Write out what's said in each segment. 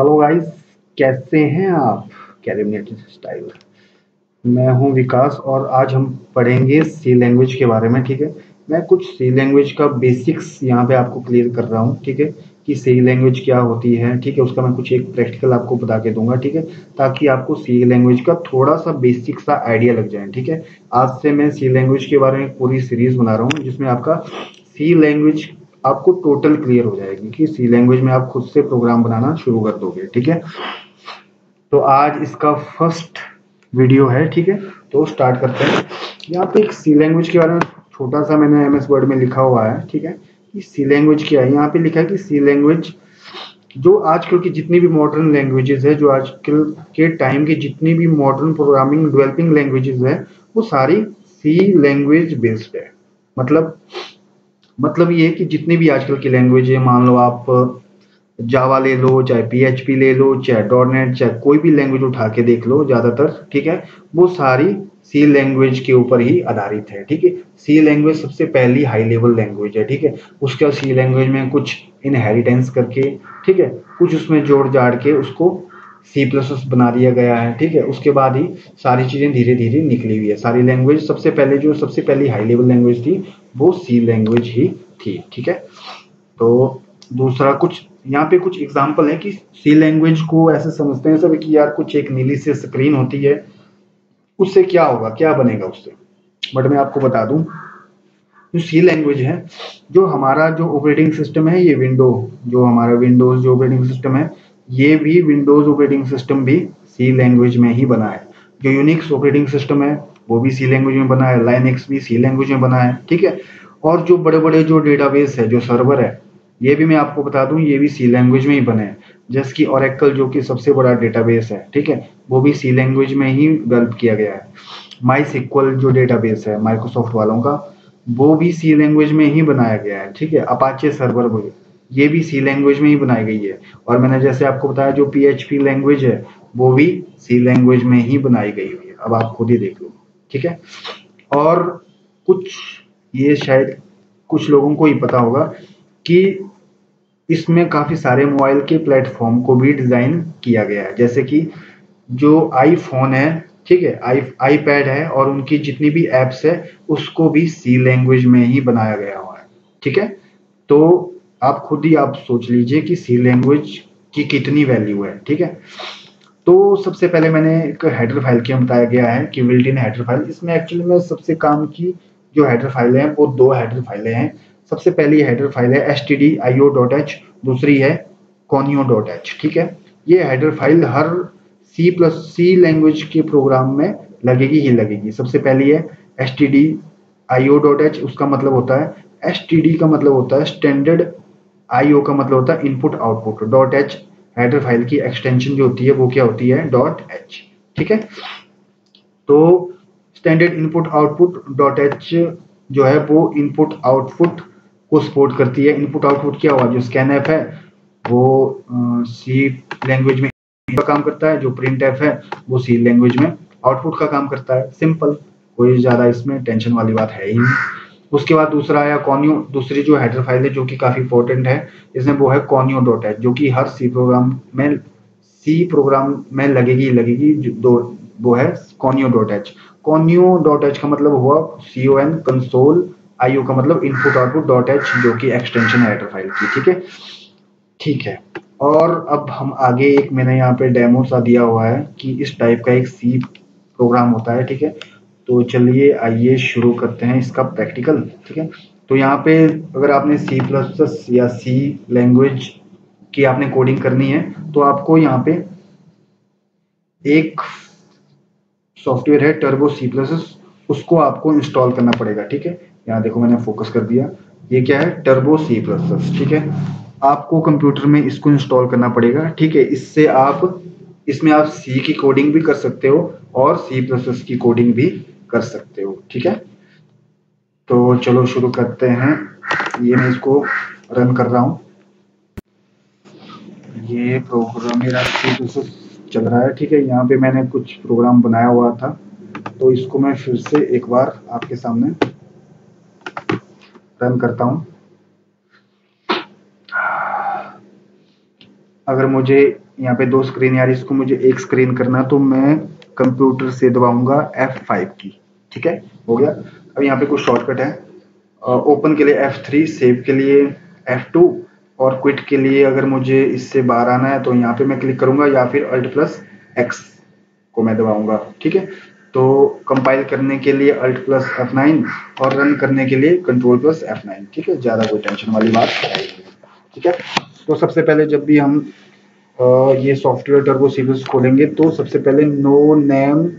Hello guys, कैसे हैं आप? Caribbean style. मैं हूं विकास और आज हम पढ़ेंगे सी लैंग्वेज के बारे में। ठीक है, मैं कुछ सी लैंग्वेज का बेसिक्स यहाँ पे आपको क्लियर कर रहा हूँ। ठीक है, कि सी लैंग्वेज क्या होती है। ठीक है, उसका मैं कुछ एक प्रैक्टिकल आपको बता के दूंगा। ठीक है, ताकि आपको सी लैंग्वेज का थोड़ा सा बेसिक सा आइडिया लग जाए। ठीक है, आज से मैं सी लैंग्वेज के बारे में एक पूरी सीरीज बना रहा हूँ जिसमें आपका सी लैंग्वेज आपको टोटल क्लियर हो जाएगी कि सी लैंग्वेज में आप खुद से प्रोग्राम बनाना शुरू कर दोगे। ठीक है, तो आज इसका फर्स्ट वीडियो है। ठीक है, तो स्टार्ट करते हैं। यहाँ पे एक सी लैंग्वेज के बारे में छोटा सा मैंने एमएस वर्ड में लिखा हुआ है। ठीक है, कि सी लैंग्वेज क्या है। यहाँ पे लिखा है कि सी लैंग्वेज जो आजकल की जितनी भी मॉडर्न लैंग्वेजेस है, जो आजकल के टाइम की जितनी भी मॉडर्न प्रोग्रामिंग डेवलपिंग लैंग्वेजेस है, वो सारी सी लैंग्वेज बेस्ड है। मतलब ये है कि जितनी भी आजकल की लैंग्वेज है, मान लो आप जावा ले लो, चाहे पीएचपी ले लो, चाहे डॉटनेट, चाहे कोई भी लैंग्वेज उठा के देख लो, ज्यादातर ठीक है वो सारी सी लैंग्वेज के ऊपर ही आधारित है। ठीक है, सी लैंग्वेज सबसे पहली हाई लेवल लैंग्वेज है। ठीक है, उसके बाद सी लैंग्वेज में कुछ इनहेरिटेंस करके, ठीक है, कुछ उसमें जोड़ जाड़ के उसको सी प्लस प्लस बना दिया गया है। ठीक है, उसके बाद ही सारी चीजें धीरे धीरे निकली हुई है। सारी लैंग्वेज सबसे पहले जो सबसे पहली हाई लेवल लैंग्वेज थी वो सी लैंग्वेज ही थी। ठीक है, तो दूसरा कुछ यहाँ पे कुछ एग्जांपल है कि सी लैंग्वेज को ऐसे समझते हैं सब कि यार कुछ एक नीली सी स्क्रीन होती है, उससे क्या होगा, क्या बनेगा उससे। बट मैं आपको बता दूं, जो सी लैंग्वेज है, जो हमारा जो ऑपरेटिंग सिस्टम है, ये विंडो, जो हमारा विंडोज जो ऑपरेटिंग सिस्टम है, ये भी विंडोज ऑपरेटिंग सिस्टम भी सी लैंग्वेज में ही बना है। जो यूनिक्स ऑपरेटिंग सिस्टम है वो भी सी लैंग्वेज में बना है, लाइनक्स भी सी लैंग्वेज में बना है। ठीक है, और जो बड़े बड़े जो डेटाबेस है, जो सर्वर है, ये भी मैं आपको बता दूं ये भी सी लैंग्वेज में ही बने हैं। जैसे कि ओरेकल जो कि सबसे बड़ा डेटाबेस है, ठीक है, वो भी सी लैंग्वेज में ही डेवलप किया गया है। माई सिक्वल जो डेटाबेस है माइक्रोसॉफ्ट वालों का, वो भी सी लैंग्वेज में ही बनाया गया है। ठीक है, अपाचे सर्वर वो ये भी सी लैंग्वेज में ही बनाई गई है। और मैंने जैसे आपको बताया जो पीएचपी लैंग्वेज है वो भी सी लैंग्वेज में ही बनाई गई हुई है। अब आप खुद ही देख लो। ठीक है, और कुछ ये शायद कुछ लोगों को ही पता होगा कि इसमें काफी सारे मोबाइल के प्लेटफॉर्म को भी डिजाइन किया गया है। जैसे कि जो आईफोन है, ठीक है, आईपैड है, और उनकी जितनी भी एप्स है उसको भी सी लैंग्वेज में ही बनाया गया हुआ है। ठीक है, तो आप खुद ही आप सोच लीजिए कि सी लैंग्वेज की कितनी वैल्यू है। ठीक है, तो सबसे पहले मैंने एक हेडर फाइल के बताया गया है कि बिल्ट इन हेडर फाइल। इसमें एक्चुअली में सबसे काम की जो हेडर फाइलें हैं वो दो हेडर फाइलें हैं। सबसे पहली हेडर फाइल है stdio.h, दूसरी है conio.h। ठीक है, ये हेडर फाइल हर सी लैंग्वेज के प्रोग्राम में लगेगी ही लगेगी। सबसे पहली है stdio.h, उसका मतलब होता है std का मतलब होता है स्टैंडर्ड, आईओ का मतलब होता है input output, dot H header file की एक्सटेंशन जो होती है वो क्या होती है, डॉट एच। ठीक है, तो standard input output dot H जो है वो इनपुट आउटपुट को सपोर्ट करती है। इनपुट आउटपुट क्या हुआ, जो स्कैनएफ है वो सी लैंग्वेज में का काम करता है, जो प्रिंट एफ है वो सी लैंग्वेज में आउटपुट का काम करता है। सिंपल, कोई ज्यादा इसमें टेंशन वाली बात है ही नहीं। उसके बाद दूसरा आया कॉन्यू, दूसरी जो हेडर फाइल है जो कि काफी इंपॉर्टेंट है इसमें, वो है कॉन्यू डॉट एच, जो कि हर सी प्रोग्राम में लगेगी लगेगी दो, वो है कॉन्यू डॉट एच। कॉन्यू डॉट एच का मतलब हुआ CON कंसोल, आईओ का मतलब इनपुट आउटपुट डॉट एच, जो कि एक्सटेंशन है हेडर फाइल की। ठीक है, ठीक है, और अब हम आगे एक मैंने यहाँ पे डेमो सा दिया हुआ है कि इस टाइप का एक सी प्रोग्राम होता है। ठीक है, तो चलिए आइए शुरू करते हैं इसका प्रैक्टिकल। ठीक है, तो यहाँ पे अगर आपने सी प्लस प्लस या सी लैंग्वेज की आपने कोडिंग करनी है तो आपको यहाँ पे एक सॉफ्टवेयर है टर्बो सी प्लस, उसको आपको इंस्टॉल करना पड़ेगा। ठीक है, यहाँ देखो मैंने फोकस कर दिया, ये क्या है, टर्बो सी प्लस। ठीक है, आपको कंप्यूटर में इसको इंस्टॉल करना पड़ेगा। ठीक है, इससे आप इसमें आप सी की कोडिंग भी कर सकते हो और सी प्लस प्लस की कोडिंग भी कर सकते हो। ठीक है, तो चलो शुरू करते हैं। ये मैं इसको रन कर रहा हूँ, ये प्रोग्राम मेरा सी प्लस प्लस चल रहा है। ठीक है, यहाँ पे मैंने कुछ प्रोग्राम बनाया हुआ था, तो इसको मैं फिर से एक बार आपके सामने रन करता हूँ। अगर मुझे यहाँ पे 2 स्क्रीन यार इसको मुझे एक स्क्रीन करना तो मैं कंप्यूटर से दबाऊंगा F5 की। ठीक है, हो गया। अब यहाँ पे कुछ शॉर्टकट है। ओपन के लिए F3, सेव के लिए F2 और क्विट के लिए अगर मुझे इससे बाहर आना है तो यहाँ पे मैं क्लिक करूंगा या फिर Alt+X को मैं दबाऊंगा। ठीक है, तो कंपाइल करने के लिए Alt+F9 और रन करने के लिए Ctrl+F9। ठीक है, ज्यादा कोई टेंशन वाली बात है नहीं। ठीक है, तो सबसे पहले जब भी हम ये सॉफ्टवेयर टर्बो सीरीज खोलेंगे तो सबसे पहले नो नेम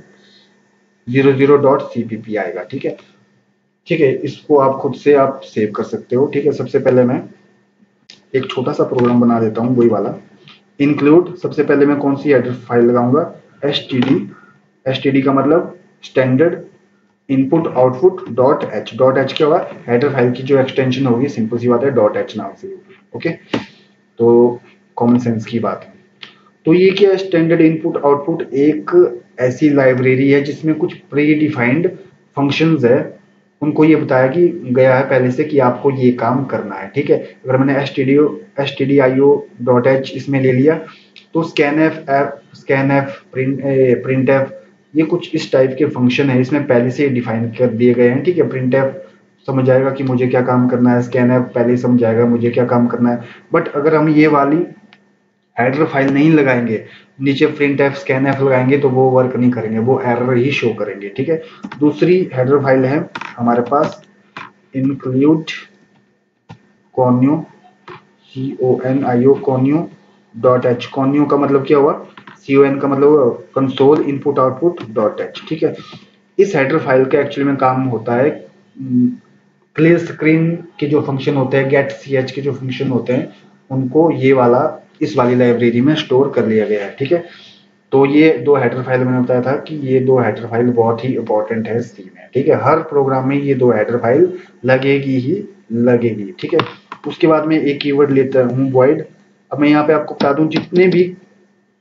00.cpp आएगा। ठीक है, ठीक है, इसको आप खुद से आप सेव कर सकते हो। ठीक है, सबसे पहले मैं एक छोटा सा प्रोग्राम बना देता हूँ वही वाला। इंक्लूड, सबसे पहले मैं कौन सी हेडर फाइल लगाऊंगा, std। std का मतलब standard input output dot H. Dot H क्या हुआ, हेडर फाइल की जो एक्सटेंशन होगी, सिंपल सी बात है, डॉट एच नाम से होगी। ओके, तो कॉमन सेंस की बात है। तो ये क्या है, स्टैंडर्ड इनपुट आउटपुट एक ऐसी लाइब्रेरी है जिसमें कुछ प्री डिफाइंड फंक्शंस है, उनको ये बताया कि गया है पहले से कि आपको ये काम करना है। ठीक है, अगर मैंने stdio.h इसमें ले लिया तो स्कैनएफ प्रिंटएफ ये कुछ इस टाइप के फंक्शन है, इसमें पहले से डिफाइन कर दिए गए हैं। ठीक है, प्रिंटएफ समझ जाएगा कि मुझे क्या काम करना है, स्कैनएफ पहले ही समझ जाएगा मुझे क्या काम करना है। बट अगर हम ये वाली हेडर फाइल नहीं लगाएंगे, नीचे printf scanf लगाएंगे तो वो वर्क नहीं करेंगे, वो एरर ही शो करेंगे। ठीक है, दूसरी हेडर फाइल है हमारे पास include conio conio dot H. conio का मतलब क्या हुआ, con का मतलब console input output dot H. ठीक है, इस हेडर फाइल का एक्चुअली में काम होता है क्लियर स्क्रीन के जो फंक्शन होते हैं, गेट ch के जो फंक्शन होते हैं, उनको ये वाला इस वाली लाइब्रेरी में स्टोर कर लिया गया है। ठीक है, तो ये दो हेडर फाइल मैंने बताया था कि ये दो हेडर फाइल बहुत ही इंपॉर्टेंट है सी में। ठीक है, हर प्रोग्राम में ये दो हेडर फाइल लगेगी ही लगेगी। ठीक है, उसके बाद में एक कीवर्ड लेता हूँ void। अब मैं यहाँ पे आपको बता दूं जितने भी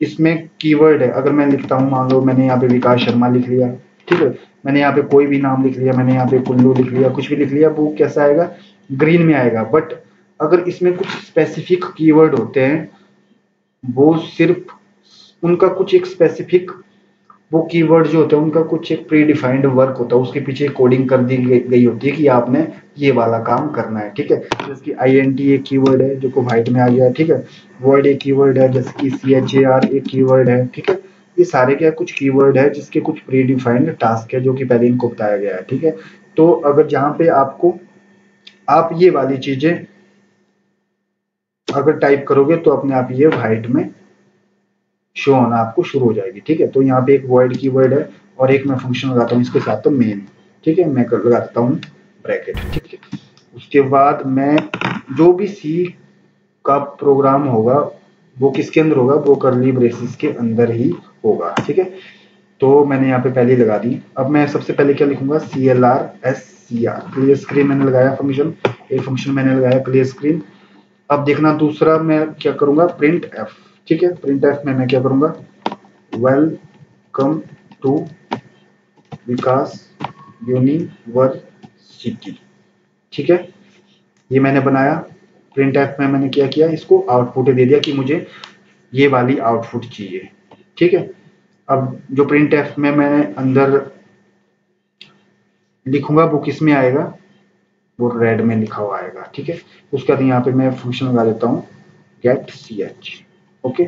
इसमें कीवर्ड है, अगर मैं लिखता हूँ, मान लो मैंने यहाँ पे विकास शर्मा लिख लिया। ठीक है, मैंने यहाँ पे कोई भी नाम लिख लिया, मैंने यहाँ पे कुल्लू लिख लिया, कुछ भी लिख लिया, वो कैसा आएगा, ग्रीन में आएगा। बट अगर इसमें कुछ स्पेसिफिक कीवर्ड होते हैं, वो सिर्फ उनका कुछ एक स्पेसिफिक वो कीवर्ड जो होते हैं उनका कुछ एक प्री डिफाइंड वर्क होता है, उसके पीछे कोडिंग कर दी गई होती है कि आपने ये वाला काम करना है। ठीक है, जैसे कि INT एक कीवर्ड है जो को वाइट में आ गया है। ठीक है, void एक कीवर्ड है, जैसे कि char एक कीवर्ड है। ठीक है, ये सारे क्या कुछ कीवर्ड है जिसके कुछ प्री डिफाइंड टास्क है जो कि पहले इनको बताया गया है। ठीक है, तो अगर जहां पे आपको आप ये वाली चीजें अगर टाइप करोगे तो अपने आप ये व्हाइट में शो होना आपको शुरू हो जाएगी। ठीक है, तो यहाँ पे एक void कीवर्ड है और एक मैं फंक्शन लगाता हूँ इसके साथ, तो मेन। ठीक है, मैं लगाता हूँ ब्रैकेट। ठीक है, उसके बाद मैं जो भी सी का प्रोग्राम होगा वो किसके अंदर होगा, वो करली ब्रेसिस के अंदर ही होगा। ठीक है, तो मैंने यहाँ पे पहले लगा दी। अब मैं सबसे पहले क्या लिखूंगा, CLRSCR क्लियर स्क्रीन मैंने लगाया फंक्शन, एक फंक्शन मैंने लगाया क्लियर स्क्रीन। अब देखना दूसरा मैं क्या करूंगा, प्रिंट एफ। ठीक है, प्रिंट एफ में मैं क्या करूंगा, वेलकम टू विकास यूनिवर्सिटी। ठीक है, ये मैंने बनाया। प्रिंट एफ में मैंने क्या किया, इसको आउटपुट दे दिया कि मुझे ये वाली आउटपुट चाहिए। ठीक है, अब जो प्रिंट एफ में मैं अंदर लिखूंगा वो किस में आएगा, वो रेड में लिखा हुआ आएगा। ठीक है, उसके बाद यहाँ पे मैं फंक्शन लगा देता हूँ गेट ch। ओके,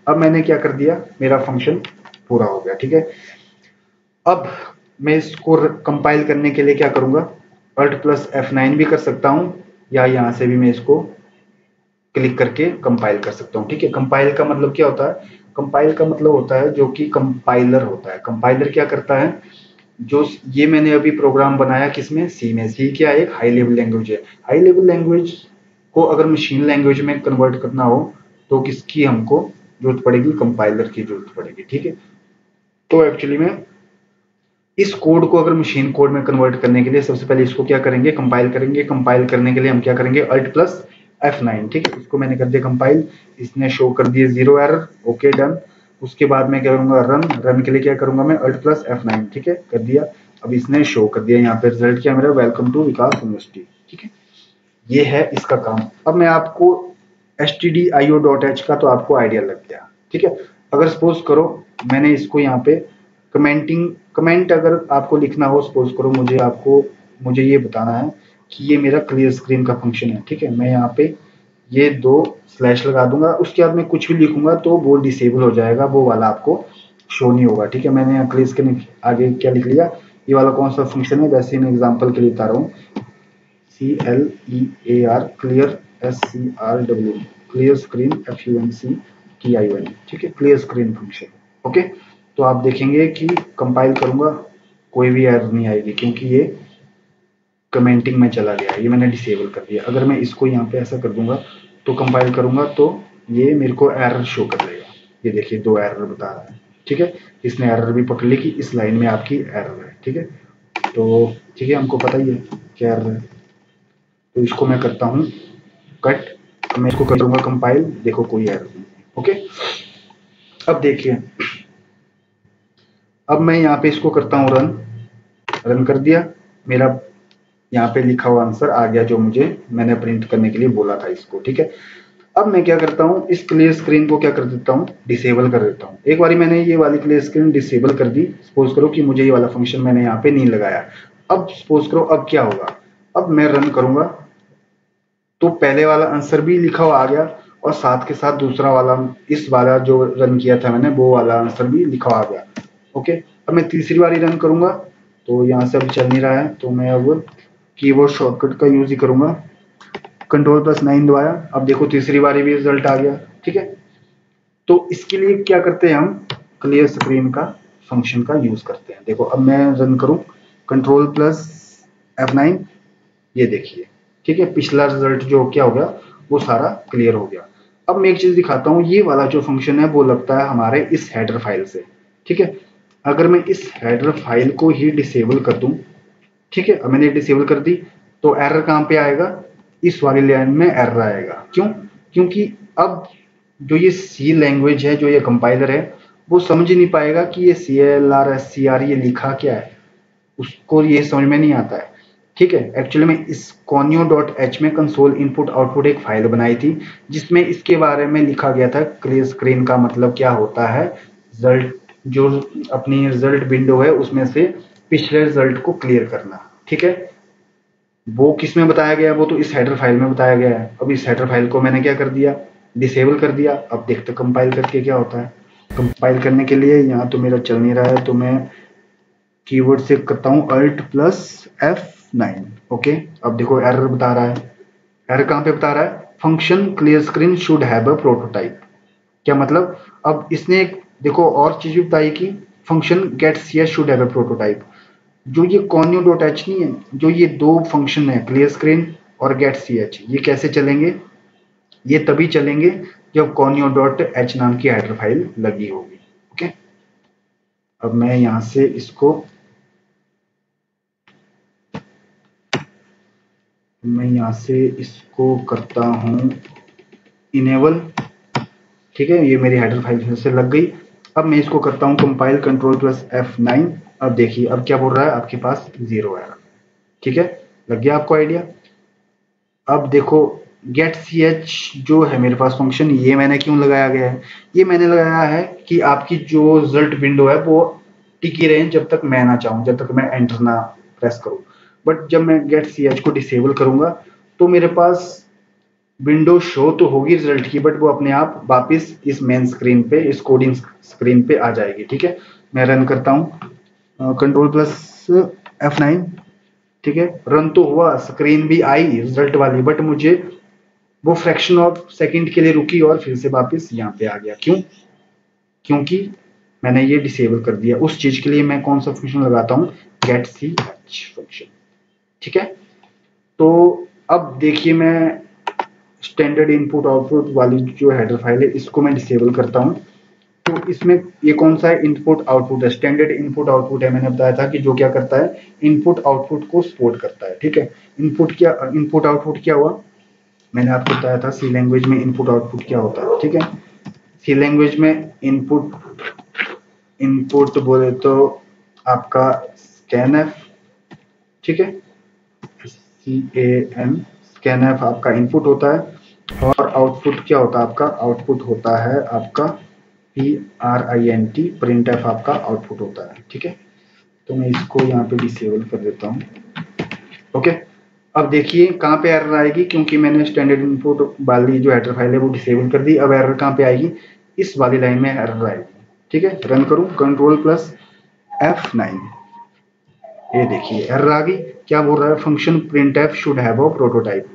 अब मैंने क्या कर दिया, मेरा फंक्शन पूरा हो गया। ठीक है, अब मैं इसको कंपाइल करने के लिए क्या करूंगा, Alt+F9 भी कर सकता हूं या यहां से भी मैं इसको क्लिक करके कंपाइल कर सकता हूं। ठीक है, कंपाइल का मतलब क्या होता है, कंपाइल का मतलब होता है जो कि कंपाइलर होता है। कंपाइलर क्या करता है, जो ये मैंने अभी प्रोग्राम बनाया किसमें, सी में। सी क्या एक हाई लेवल लैंग्वेज है। हाई लेवल लैंग्वेज को अगर मशीन लैंग्वेज में कन्वर्ट करना हो तो किसकी हमको जरूरत पड़ेगी, कंपाइलर की जरूरत पड़ेगी। ठीक है, तो एक्चुअली में इस कोड को अगर मशीन कोड में कन्वर्ट करने के लिए सबसे पहले इसको क्या करेंगे, कंपाइल करेंगे। कंपाइल करने के लिए हम क्या करेंगे, Alt+F9। ठीक है, इसको मैंने कर दिया कंपाइल, इसने शो कर दिए 0 एरर। Okay, done. उसके बाद मैं क्या करूंगा, रन। रन के लिए क्या करूंगा मैं, Alt+F9। ठीक है, कर दिया। अब इसने शो कर दिया यहाँ पे रिजल्ट क्या मेरा, वेलकम टू विकास यूनिवर्सिटी। ठीक है, ये है इसका काम। अब मैं आपको stdio.h का तो आपको आइडिया लग गया, ठीक है। अगर सपोज करो मैंने इसको यहाँ पे कमेंट अगर आपको लिखना हो, सपोज करो मुझे ये बताना है कि ये मेरा क्लियर स्क्रीन का फंक्शन है, ठीक है। मैं यहाँ पे ये 2 स्लैश लगा दूंगा, उसके बाद मैं कुछ भी लिखूंगा तो वो डिसेबल हो जाएगा, वो वाला आपको शो नहीं होगा, ठीक है। मैंने यहाँ क्लियर स्क्रीन आगे क्या लिख लिया, ये वाला कौन सा फंक्शन है, वैसे मैं एग्जांपल के लिए बता रहा हूँ, CLEAR clear SCRW clear screen FUNCTION, ठीक है, क्लियर स्क्रीन फंक्शन, ओके। तो आप देखेंगे कि कंपाइल करूंगा कोई भी एरर नहीं आएगी, क्योंकि ये कमेंटिंग में चला गया, ये मैंने डिसेबल कर दिया। अगर मैं इसको यहाँ पे ऐसा कर दूंगा तो कंपाइल करूंगा तो ये मेरे को एरर शो कर देगा। ये देखिए 2 एरर बता रहा है, ठीक है। इसने एरर भी पकड़ ली कि इस लाइन में आपकी एरर है, ठीक है। तो ठीक है, हमको पता ही है क्या एरर है। तो इसको मैं करता हूँ कट, मैं इसको करूंगा कंपाइल, देखो कोई एरर नहीं, ओके। अब देखिए, अब मैं यहाँ पे इसको करता हूँ रन कर दिया, मेरा यहाँ पे लिखा हुआ आंसर आ गया जो मैंने प्रिंट करने के लिए बोला था इसको, ठीक है। अब मैं क्या करता हूँ, इस क्लियर स्क्रीन को क्या कर देता हूँ, डिसेबल कर देता हूँ। एक बारी मैंने ये वाली क्लियर स्क्रीन डिसेबल कर दी, सपोज करो कि मुझे ये वाला फंक्शन मैंने यहाँ पे नहीं लगाया। अब सपोज करो अब क्या होगा, अब मैं रन करूंगा तो पहले वाला आंसर भी लिखा हुआ आ गया, और साथ के साथ दूसरा वाला, इस वाला जो रन किया था मैंने वो वाला आंसर भी लिखा हुआ आ गया, ओके। अब मैं तीसरी बारी रन करूंगा तो यहाँ से अब चल नहीं रहा है, तो मैं अब कीबोर्ड शॉर्टकट का यूज ही करूंगा, Ctrl+9 दबाया। अब देखो तीसरी बारी भी रिजल्ट आ गया, ठीक है। तो इसके लिए क्या करते हैं, हम क्लियर स्क्रीन का फंक्शन का यूज करते हैं। देखो अब मैं रन करूं Ctrl+F9, ये देखिए, ठीक है, पिछला रिजल्ट जो क्या हो गया वो सारा क्लियर हो गया। अब मैं एक चीज दिखाता हूँ, ये वाला जो फंक्शन है वो लगता है हमारे इस हेडर फाइल से, ठीक है। अगर मैं इस हेडर फाइल को ही डिसेबल कर दूं, ठीक है, अब मैंने डिसेबल कर दी तो एरर कहाँ पे आएगा, इस वाली लाइन में एरर आएगा। क्यों, क्योंकि अब जो ये सी लैंग्वेज है, जो ये कंपाइलर है, वो समझ नहीं पाएगा कि ये CLR SCR ये लिखा क्या है, उसको ये समझ में नहीं आता है, ठीक है। एक्चुअली में इस conio.h में कंसोल इनपुट आउटपुट एक फाइल बनाई थी, जिसमें इसके बारे में लिखा गया था क्लियर स्क्रीन का मतलब क्या होता है, रिजल्ट जो अपनी रिजल्ट विंडो है उसमें से पिछले रिजल्ट को क्लियर करना, ठीक है। वो किस में बताया गया है, वो तो इस हेडर फाइल में बताया गया है। अब इस हेडर फाइल को मैंने क्या कर दिया, डिसेबल कर दिया। अब देखते कंपाइल करके क्या होता है। कंपाइल करने के लिए यहाँ तो मेरा चल नहीं रहा है, तो मैं कीबोर्ड से करता हूँ Alt+F9, ओके। अब देखो एरर बता रहा है, एरर कहाँ पे बता रहा है, function clear screen should have a prototype. क्या मतलब, अब इसने एक देखो और चीज भी बताई कि function get cs should have a prototype. जो ये conio.h नहीं है, जो ये 2 फंक्शन है क्लियर स्क्रीन और गेट ch, ये कैसे चलेंगे, ये तभी चलेंगे जब conio.h नाम की हेडर फाइल लगी होगी, ओके। अब मैं यहां से इसको करता हूं इनेबल, ठीक है। ये मेरी हेडर फाइल फिर से लग गई। अब मैं इसको करता हूं कंपाइल Ctrl+F9। अब देखिए अब क्या बोल रहा है, आपके पास 0 एरर, ठीक है। लग गया आपको आइडिया। अब देखो गेट ch जो है मेरे पास फंक्शन, ये मैंने क्यों लगाया गया है, ये मैंने लगाया है कि आपकी जो रिजल्ट विंडो है वो टिकी रहे जब तक मैं ना चाहूं, जब तक मैं एंटर ना प्रेस करूं। बट जब मैं गेट ch को डिसेबल करूंगा तो मेरे पास विंडो शो तो होगी रिजल्ट की, बट वो अपने आप वापस इस मेन स्क्रीन पे, इस कोडिंग स्क्रीन पे आ जाएगी, ठीक है। मैं रन करता हूँ Ctrl+F9, ठीक है। रन तो हुआ, स्क्रीन भी आई रिजल्ट वाली, बट मुझे वो फ्रैक्शन ऑफ सेकंड के लिए रुकी और फिर से वापस यहाँ पे आ गया। क्यों, क्योंकि मैंने ये डिसेबल कर दिया। उस चीज के लिए मैं कौन सा फंक्शन लगाता हूँ, गेट ch फंक्शन, ठीक है। तो अब देखिए मैं स्टैंडर्ड इनपुट आउटपुट वाली जो हेडर फाइल है इसको मैं डिसेबल करता हूँ। तो इसमें ये कौन सा है, इनपुट आउटपुट है, स्टैंडर्ड इनपुट आउटपुट है। मैंने बताया था कि जो क्या करता है, इनपुट आउटपुट को सपोर्ट करता है, ठीक है। इनपुट आउटपुट क्या हुआ, मैंने आपको बताया था सी लैंग्वेज में इनपुट आउटपुट क्या होता है, ठीक है। सी लैंग्वेज में इनपुट बोले तो आपका scanf, ठीक है, CAN, scanf आपका इनपुट होता है, और आउटपुट क्या होता है, आपका आउटपुट होता है आपका PRINT, प्रिंट एफ आपका आउटपुट होता है। ठीक है, तो मैं इसको यहाँ पे डिसेबल कर देता हूँ। ओके, अब देखिए कहाँ पे एरर आएगी, क्योंकि मैंने स्टैंडर्ड इनपुट वाली जो हेडर फाइल है वो डिसेबल कर दी। अब एरर कहाँ पे आएगी, इस वाली लाइन में एरर आएगी। ठीक है, रन करूँ Ctrl+F9, ये देखिए एरर आ गई। क्या बोल रहा है, function print F should have a prototype.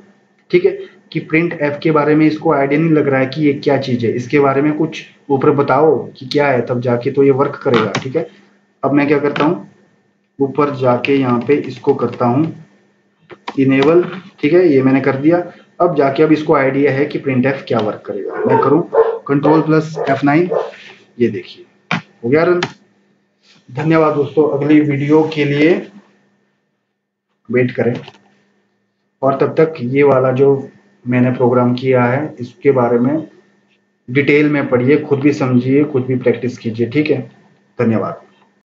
ठीक है, कि प्रिंट एफ के बारे में इसको आइडिया नहीं लग रहा है कि ये क्या चीज है, इसके बारे में कुछ ऊपर बताओ कि क्या है, तब जाके तो ये वर्क करेगा। ठीक है, अब मैं क्या करता हूँ, ऊपर जाके यहाँ पे इसको करता हूँ इनेबल। ठीक है, ये मैंने कर दिया। अब जाके अब इसको आइडिया है कि प्रिंट एफ क्या वर्क करेगा। मैं करूँ Ctrl+F9, ये देखिए हो गया रन। धन्यवाद दोस्तों, अगली वीडियो के लिए वेट करें, और तब तक ये वाला जो मैंने प्रोग्राम किया है इसके बारे में डिटेल में पढ़िए, खुद भी समझिए, खुद भी प्रैक्टिस कीजिए। ठीक है, धन्यवाद।